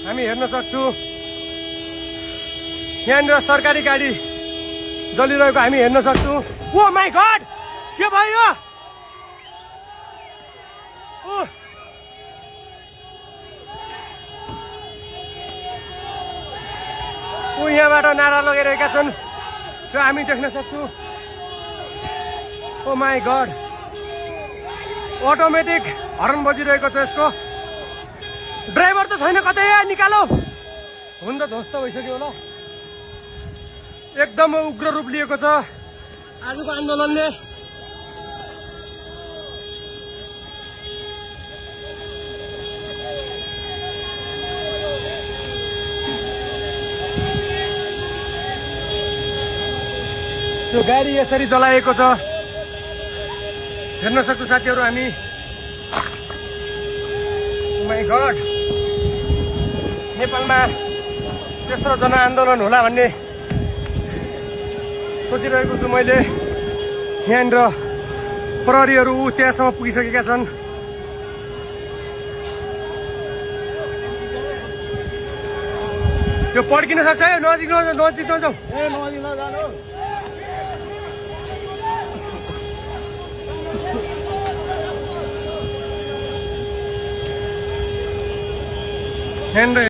हामी हेर्न सक्छौं। यहाँनिर सरकारी गाडी जलिरहेको हामी हेर्न सक्छौं। ओ माई गॉड, के भयो? यहाँबाट नारा लगाइरहेका छन् र हामी देख्न सक्छौं। ओ माई गॉड, अटोमेटिक हर्न बजिरहेको छ। यसको ड्राइभर त छैन, कतै निकालो। हुन त ध्वस्त भइसक्यो होला। एकदम उग्र रूप लिएको छ आजको आन्दोलनले। त्यो गाडी यसरी जलाएको छ, हेर्न सक्छौं साथीहरू हामी। माई गॉड, नेपालमा तेस्रो जनआन्दोलन होला भन्ने सोचिरहेको छु मैले। यहाँनिर प्रहरीहरू त्यहाँसम्म पुगिसकेका छन्। त्यो पड्किन सक्छ है, नजिक नजाऊ। Henry